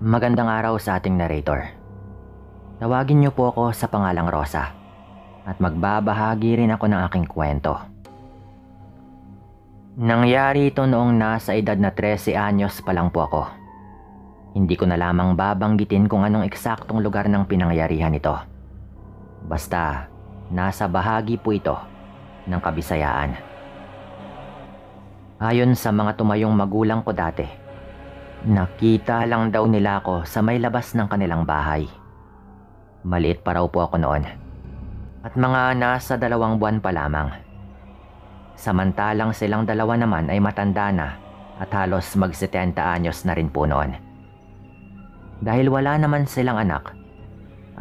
Magandang araw sa ating narrator. Tawagin niyo po ako sa pangalang Rosa at magbabahagi rin ako ng aking kwento. Nangyari ito noong nasa edad na 13 anyos pa lang po ako. Hindi ko na lamang babanggitin kung anong eksaktong lugar ng pinangyarihan ito. Basta, nasa bahagi po ito ng Kabisayaan. Ayon sa mga tumayong magulang ko dati, nakita lang daw nila ako sa may labas ng kanilang bahay. Maliit pa raw po ako noon at mga nasa 2 buwan pa lamang. Samantalang silang dalawa naman ay matanda na at halos mag-70 anyos na rin po noon. Dahil wala naman silang anak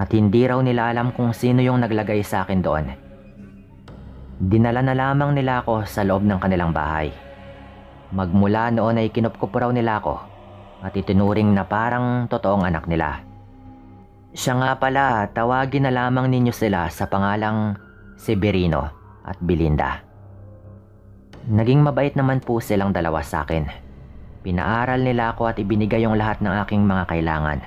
at hindi raw nila alam kung sino yung naglagay sa akin doon, dinala na lamang nila ako sa loob ng kanilang bahay. Magmula noon ay kinupkup raw nila ako at itinuring na parang totoong anak nila. Siya nga pala, tawagin na lamang ninyo sila sa pangalang Severino at Belinda. Naging mabait naman po silang dalawa sa akin. Pinaaral nila ako at ibinigay yung lahat ng aking mga kailangan.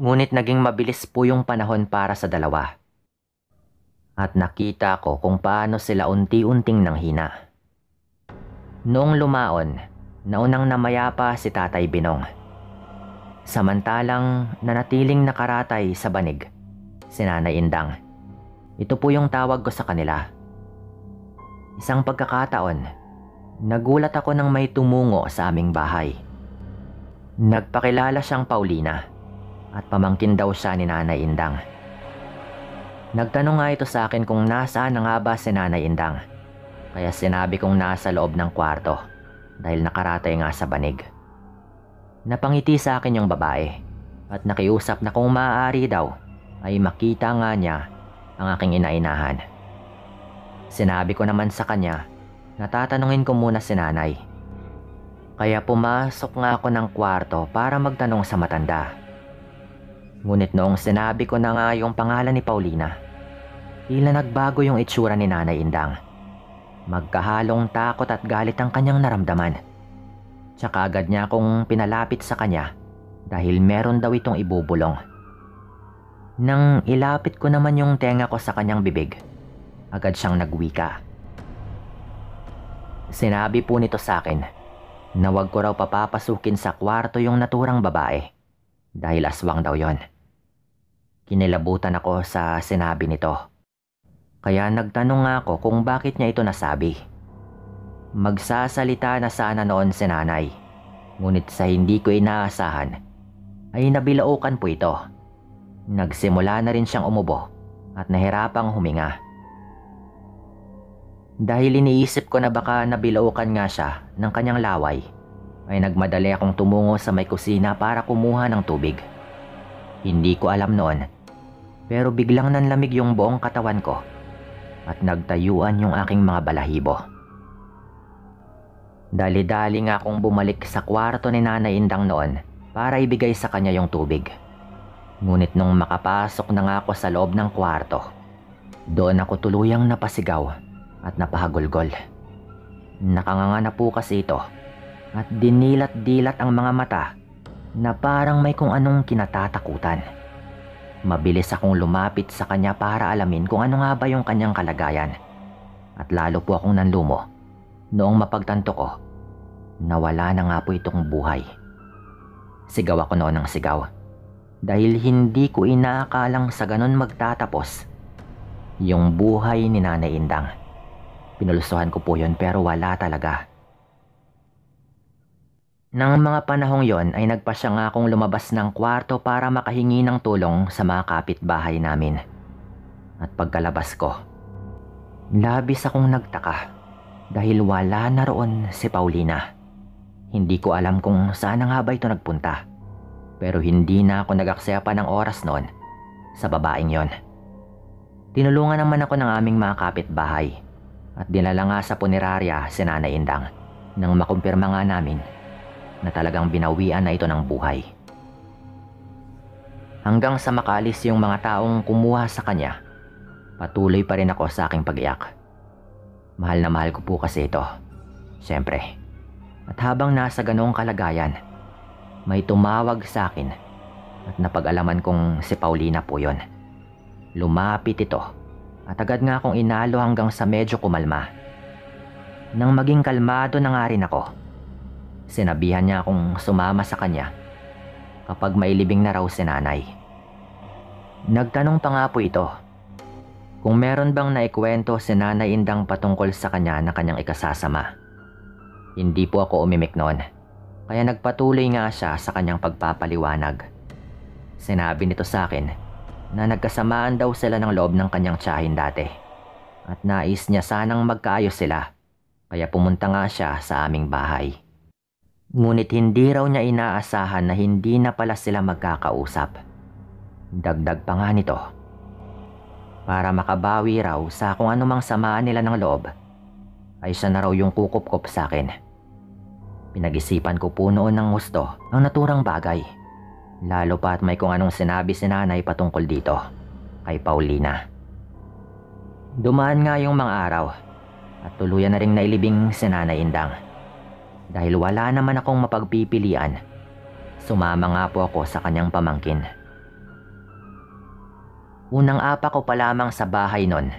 Ngunit naging mabilis po yung panahon para sa dalawa. At nakita ko kung paano sila unti-unting nanghina. Noong lumaon, naunang namayapa si Tatay Binong. Samantalang nanatiling nakaratay sa banig si Nanay Indang. Ito po yung tawag ko sa kanila. Isang pagkakataon, nagulat ako nang may tumungo sa aming bahay. Nagpakilala siyang Paulina at pamangkin daw siya ni Nanay Indang. Nagtanong nga ito sa akin kung nasaan na nga ba si Nanay Indang. Kaya sinabi kong nasa loob ng kwarto dahil nakaratay nga sa banig. Napangiti sa akin yung babae at nakiusap na kung maaari daw ay makita nga niya ang aking inainahan. Sinabi ko naman sa kanya na tatanungin ko muna si nanay. Kaya pumasok nga ako ng kwarto para magtanong sa matanda. Ngunit noong sinabi ko na nga yung pangalan ni Paulina, tila nagbago yung itsura ni Nanay Indang. Magkahalong takot at galit ang kanyang naramdaman. Tsaka agad niya akong pinalapit sa kanya dahil meron daw itong ibubulong. Nang ilapit ko naman yung tenga ko sa kanyang bibig, agad siyang nagwika. Sinabi po nito sa akin na wag ko raw papapasukin sa kwarto yung naturang babae dahil aswang daw yon. Kinilabutan ako sa sinabi nito. Kaya nagtanong ako kung bakit niya ito nasabi. Magsasalita na sana noon si nanay, ngunit sa hindi ko inaasahan ay nabilaukan po ito. Nagsimula na rin siyang umubo at nahirapang huminga. Dahil iniisip ko na baka nabilaukan nga siya ng kanyang laway, ay nagmadali akong tumungo sa may kusina para kumuha ng tubig. Hindi ko alam noon, pero biglang nanlamig yung buong katawan ko at nagtayuan yung aking mga balahibo. Dali-dali nga akong bumalik sa kwarto ni Nanay Indang noon para ibigay sa kanya yung tubig. Ngunit nung makapasok na nga ako sa loob ng kwarto, doon ako tuluyang napasigaw at napahagulgol. Nakanganga na po kasi ito at dinilat-dilat ang mga mata na parang may kung anong kinatatakutan. Mabilis akong lumapit sa kanya para alamin kung ano nga ba yung kanyang kalagayan. At lalo po akong nanlumo noong mapagtanto ko na wala na nga po itong buhay. Sigaw ako noon ng sigaw dahil hindi ko inaakalang sa ganon magtatapos yung buhay ni Nanay Indang. Pinulusuhan ko po yun pero wala talaga. Nang mga panahong yon ay nagpasya nga akong lumabas ng kwarto para makahingi ng tulong sa mga kapitbahay namin. At pagkalabas ko, labis akong nagtaka dahil wala na roon si Paulina. Hindi ko alam kung saan na nga ba ito nagpunta, pero hindi na ako nag-aksaya pa ng oras noon sa babaeng yon. Tinulungan naman ako ng aming mga kapitbahay at dinala nga sa punerarya si Nanay Indang nang makumpirma nga namin na talagang binawian na ito ng buhay. Hanggang sa makalis yung mga taong kumuha sa kanya, patuloy pa rin ako sa aking pag-iyak. Mahal na mahal ko po kasi ito. Siyempre. At habang nasa ganong kalagayan, may tumawag sa akin at napag-alaman kong si Paulina po yon. Lumapit ito at agad nga akong inalo hanggang sa medyo kumalma. Nang maging kalmado na nga rin ako, sinabihan niya akong sumama sa kanya kapag mailibing na raw si nanay. Nagtanong pa nga po ito kung meron bang naikwento si Nanay Indang patungkol sa kanya na kanyang ikasasama. Hindi po ako umimik noon, kaya nagpatuloy nga siya sa kanyang pagpapaliwanag. Sinabi nito sa akin na nagkasamaan daw sila ng loob ng kanyang tiyahin dati at nais niya sanang magkaayos sila, kaya pumunta nga siya sa aming bahay. Ngunit hindi raw niya inaasahan na hindi na pala sila magkakausap. Dagdag pa nga nito, para makabawi raw sa kung anumang samaan nila ng loob, ay siya na raw yung kukup-kup sa akin. Pinag-isipan ko po noon ng gusto ang naturang bagay, lalo pa at may kung anong sinabi si nanay patungkol dito kay Paulina. Dumaan nga yung mga araw at tuluyan na ring nailibing si Nanay Indang. Dahil wala naman akong mapagpipilian, sumama nga po ako sa kanyang pamangkin. Unang apa ko pa lamang sa bahay nun,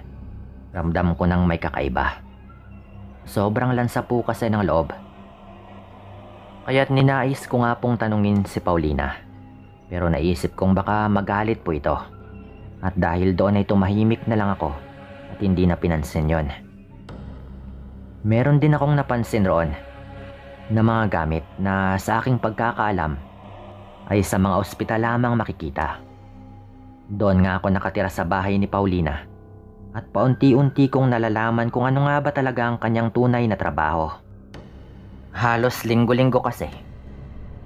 ramdam ko nang may kakaiba. Sobrang lansa po kasi ng loob. Kaya't ninais ko nga pong tanungin si Paulina, pero naisip kong baka magalit po ito. At dahil doon ay tumahimik na lang ako at hindi na pinansin yon. Meron din akong napansin roon na mga gamit na sa aking pagkakaalam ay sa mga ospital lamang makikita. Doon nga ako nakatira sa bahay ni Paulina at paunti-unti kong nalalaman kung ano nga ba talaga ang kanyang tunay na trabaho. Halos linggo-linggo kasi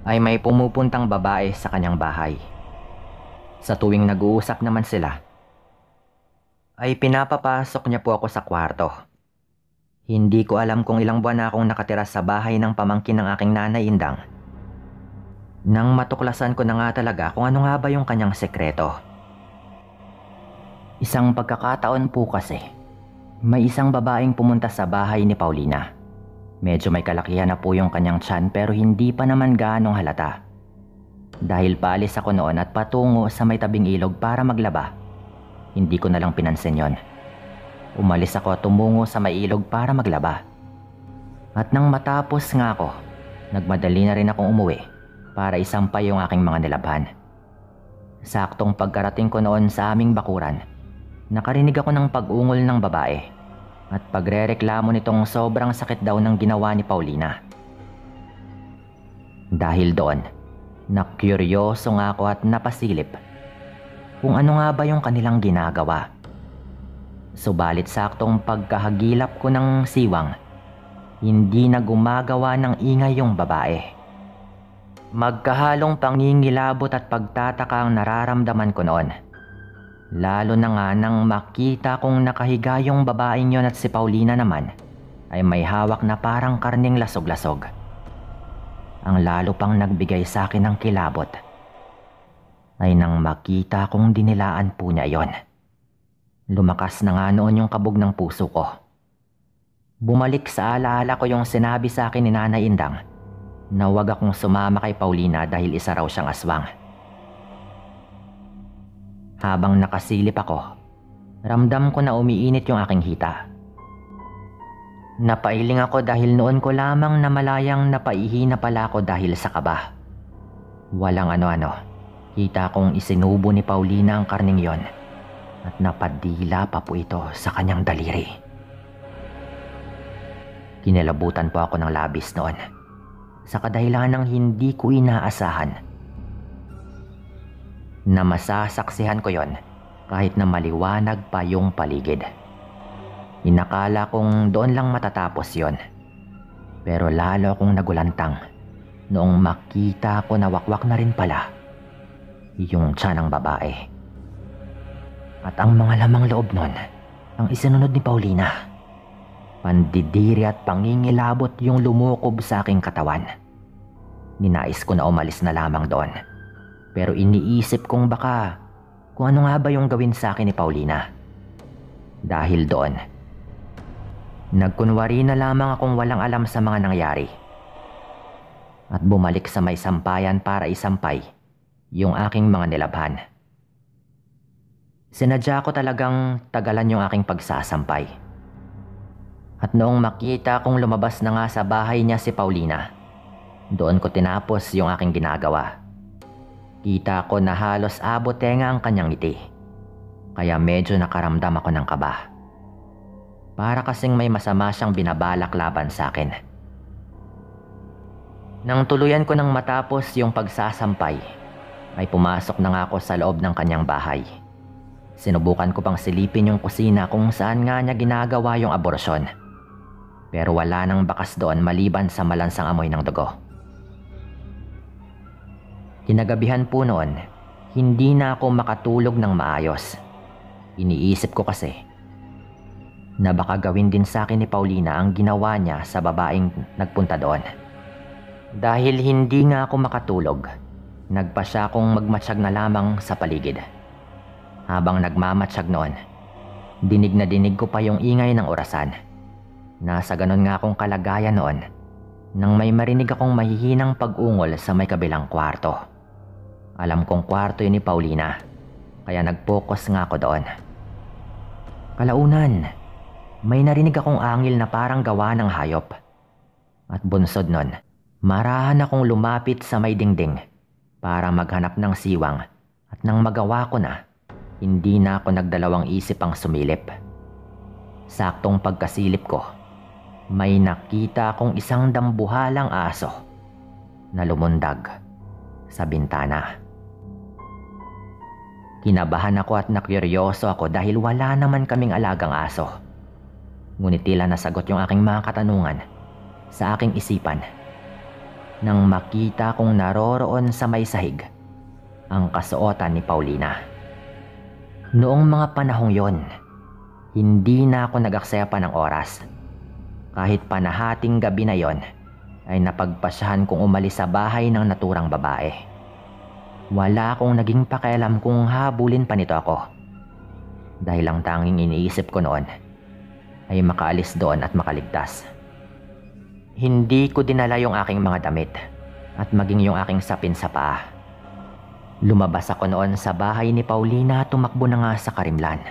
ay may pumupuntang babae sa kanyang bahay. Sa tuwing nag-uusap naman sila, ay pinapapasok niya po ako sa kwarto. Hindi ko alam kung ilang buwan na akong nakatira sa bahay ng pamangkin ng aking Nanay Indang nang matuklasan ko na nga talaga kung ano nga ba yung kanyang sekreto. Isang pagkakataon po kasi, may isang babaeng pumunta sa bahay ni Paulina. Medyo may kalakihan na po yung kanyang tiyan pero hindi pa naman gaanong halata. Dahil paalis ako noon at patungo sa may tabing ilog para maglaba, hindi ko na lang pinansin yon. Umalis ako at tumungo sa may ilog para maglaba. At nang matapos nga ako, nagmadali na rin akong umuwi para isampay yung aking mga nilabhan. Saktong pagkarating ko noon sa aming bakuran, nakarinig ako ng pag-ungol ng babae at pagrereklamo nitong sobrang sakit daw ng ginawa ni Paulina. Dahil doon, nakuryoso nga ako at napasilip kung ano nga ba yung kanilang ginagawa. Subalit saktong pagkahagilap ko ng siwang, hindi na gumagawa ng ingay yung babae. Magkahalong pangingilabot at pagtataka ang nararamdaman ko noon. Lalo na nga nang makita kong nakahiga yung babaeng yon at si Paulina naman ay may hawak na parang karning lasog-lasog. Ang lalo pang nagbigay sa akin ng kilabot ay nang makita kong dinilaan po niya yon. Lumakas na nga noon yung kabog ng puso ko. Bumalik sa alaala ko yung sinabi sa akin ni Nanay Indang na huwag akong sumama kay Paulina dahil isa raw siyang aswang. Habang nakasilip ako, ramdam ko na umiinit yung aking hita. Napailing ako dahil noon ko lamang na malayang napaihi na pala ako dahil sa kaba. Walang ano-ano, kita kong isinubo ni Paulina ang karning yon at napadila pa po ito sa kanyang daliri. Kinilabutan po ako ng labis noon sa kadahilan ng hindi ko inaasahan na masasaksihan ko yon kahit na maliwanag pa yung paligid. Inakala kong doon lang matatapos yon, pero lalo akong nagulantang noong makita ko na wakwak na rin pala yung tiyan ng babae. At ang mga lamang loob nun ang isinunod ni Paulina. Pandidiri at pangingilabot yung lumukob sa aking katawan. Ninais ko na umalis na lamang doon, pero iniisip kong baka kung ano nga ba yung gawin sa akin ni Paulina. Dahil doon, nagkunwari na lamang akong walang alam sa mga nangyari. at bumalik sa may sampayan para isampay yung aking mga nilabhan. Sinadya ko talagang tagalan yung aking pagsasampay. At noong makita kong lumabas na nga sa bahay niya si Paulina, doon ko tinapos yung aking ginagawa. Kita ko na halos abot tenga ang kanyang ngiti, kaya medyo nakaramdam ako ng kaba. Para kasing may masama siyang binabalak laban sa akin. Nang tuluyan ko nang matapos yung pagsasampay, ay pumasok na nga ako sa loob ng kanyang bahay. Sinubukan ko pang silipin yung kusina kung saan nga niya ginagawa yung aborasyon. Pero wala nang bakas doon maliban sa malansang amoy ng dugo. Kinagabihan po noon, hindi na ako makatulog ng maayos. Iniisip ko kasi na baka gawin din sa akin ni Paulina ang ginawa niya sa babaeng nagpunta doon. Dahil hindi nga ako makatulog, nagpa siya akong magmatsyag na lamang sa paligid. Habang nagmamatsyag noon, dinig na dinig ko pa yung ingay ng orasan. Nasa ganon nga akong kalagayan noon nang may marinig akong mahihinang pag-ungol sa may kabilang kwarto. Alam kong kwarto yun ni Paulina, kaya nag-focus nga ako doon. Kalaunan, may narinig akong angil na parang gawa ng hayop. At bunsod nun, marahan akong lumapit sa may dingding para maghanap ng siwang, at nang magawa ko na, hindi na ako nagdalawang isip ang sumilip. Saktong pagkasilip ko, may nakita akong isang dambuhalang aso na lumundag sa bintana. Kinabahan ako at nakuryoso ako dahil wala naman kaming alagang aso. Ngunit tila nasagot yung aking mga katanungan sa aking isipan nang makita kong naroroon sa may sahig ang kasuotan ni Paulina. Noong mga panahong yon, hindi na ako nag-aksaya pa ng oras. Kahit panahating gabi na yon, ay napagpasyahan kong umalis sa bahay ng naturang babae. Wala akong naging pakialam kung habulin pa nito ako. Dahil ang tanging iniisip ko noon ay makaalis doon at makaligtas. Hindi ko dinala yung aking mga damit at maging yung aking sapin sa paa. Lumabas ako noon sa bahay ni Paulina at tumakbo na nga sa Karimlan.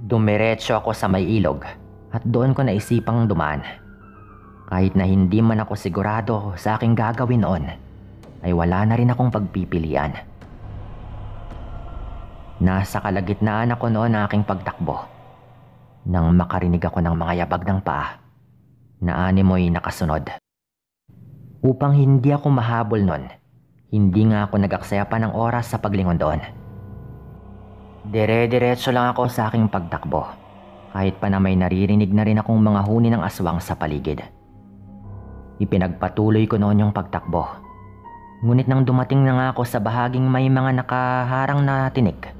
Dumiretso ako sa may ilog at doon ko naisipang dumaan. Kahit na hindi man ako sigurado sa aking gagawin noon, ay wala na rin akong pagpipilian. Nasa kalagitnaan ako noon ng aking pagtakbo nang makarinig ako ng mga yabag ng paa na animoy nakasunod. Upang hindi ako mahabol noon, hindi nga ako nag-aksaya pa ng oras sa paglingon doon. Dire-diretso lang ako sa aking pagtakbo, kahit pa na may naririnig na rin akong mga huni ng aswang sa paligid. Ipinagpatuloy ko noon yung pagtakbo. Ngunit nang dumating na nga ako sa bahaging may mga nakaharang na tinik,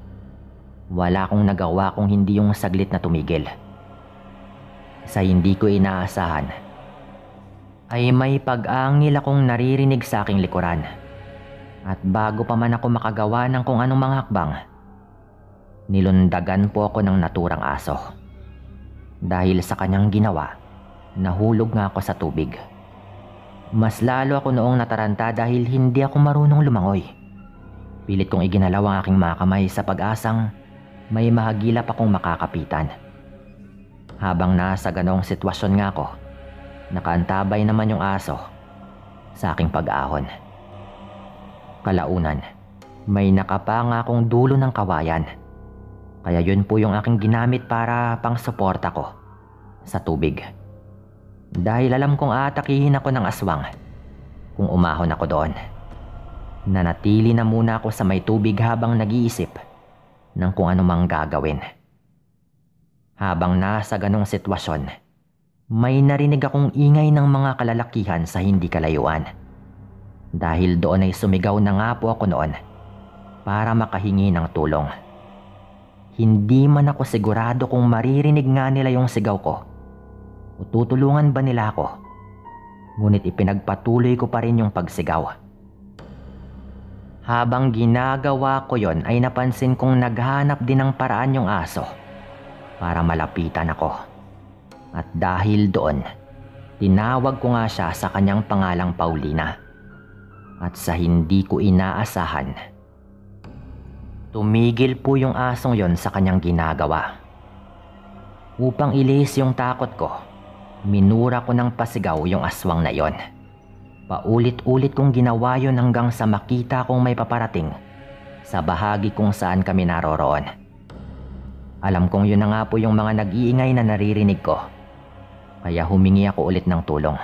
wala akong nagawa kung hindi yung saglit na tumigil. Sa hindi ko inaasahan, ay may pag-angil akong naririnig sa aking likuran. At bago pa man ako makagawa ng kung anong mga hakbang, nilundagan po ako ng naturang aso. Dahil sa kanyang ginawa, nahulog nga ako sa tubig. Mas lalo ako noong nataranta dahil hindi ako marunong lumangoy. Pilit kong iginalaw ang aking mga kamay sa pag-asang may mahagilap akong makakapitan. Habang nasa ganong sitwasyon nga ako, nakaantabay naman yung aso sa aking pag-ahon. Kalaunan, may nakapanga akong dulo ng kawayan. Kaya yun po yung aking ginamit para pang-suporta ko sa tubig. Dahil alam kong aatakihin ako ng aswang kung umahon ako doon. Nanatili na muna ako sa may tubig habang nag-iisip ng kung ano mang gagawin. Habang nasa ganong sitwasyon, may narinig akong ingay ng mga kalalakihan sa hindi kalayuan. Dahil doon ay sumigaw na nga po ako noon para makahingi ng tulong. Hindi man ako sigurado kung maririnig nga nila yung sigaw ko o tutulungan ba nila ako. Ngunit ipinagpatuloy ko pa rin yung pagsigaw. Habang ginagawa ko yon ay napansin kong naghanap din ng paraan yung aso para malapitan ako. At dahil doon, Tinawag ko nga siya sa kanyang pangalang Paulina. At sa hindi ko inaasahan, tumigil po yung asong yon sa kanyang ginagawa. Upang ilihis yung takot ko, minura ko ng pasigaw yung aswang na yon. Paulit-ulit kong ginawa yun hanggang sa makita kong may paparating sa bahagi kung saan kami naroroon. Alam kong yun na nga po yung mga nag-iingay na naririnig ko, kaya humingi ako ulit ng tulong.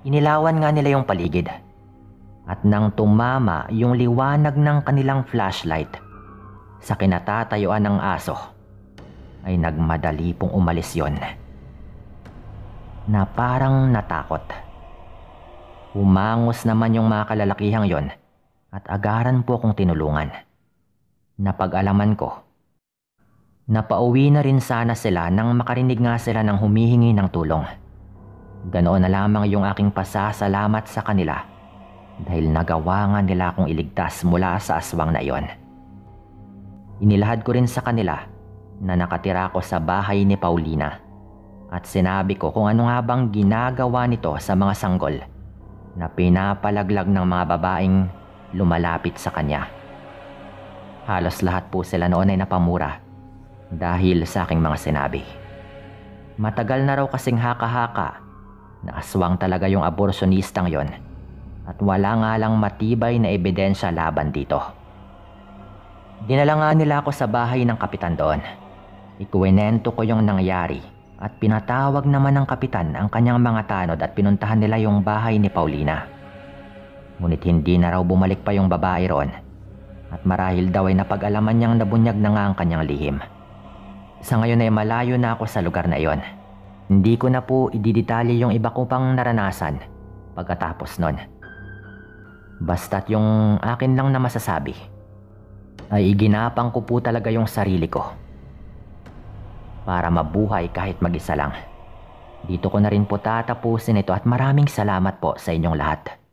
Inilawan nga nila yung paligid, at nang tumama yung liwanag ng kanilang flashlight sa kinatatayuan ng aso, ay nagmadali pong umalis yon, na parang natakot. Humangos naman yung mga kalalakihang yon at agaran po akong tinulungan. Napag-alaman ko, napauwi na rin sana sila nang makarinig nga sila ng humihingi ng tulong. Ganoon na lamang yung aking pasasalamat sa kanila dahil nagawa nga nila akong iligtas mula sa aswang na iyon. Inilahad ko rin sa kanila na nakatira ko sa bahay ni Paulina at sinabi ko kung ano nga bang ginagawa nito sa mga sanggol na pinapalaglag ng mga babaeng lumalapit sa kanya. Halos lahat po sila noon ay napamura dahil sa aking mga sinabi. Matagal na raw kasing haka-haka na aswang talaga yung aborsyonistang yon at wala nga lang matibay na ebidensya laban dito. Dinala nga nila ako sa bahay ng kapitan doon. Ikuwento ko yung nangyari at pinatawag naman ng kapitan ang kanyang mga tanod at pinuntahan nila yung bahay ni Paulina. Ngunit hindi na raw bumalik pa yung babae roon at marahil daw ay napag-alaman niyang nabunyag na nga ang kanyang lihim. Sa ngayon ay malayo na ako sa lugar na iyon. Hindi ko na po ididetalye yung iba ko pang naranasan pagkatapos nun. Basta't yung akin lang na masasabi ay iginapang ko po talaga yung sarili ko para mabuhay kahit mag-isa lang. Dito ko na rin po tatapusin ito at maraming salamat po sa inyong lahat.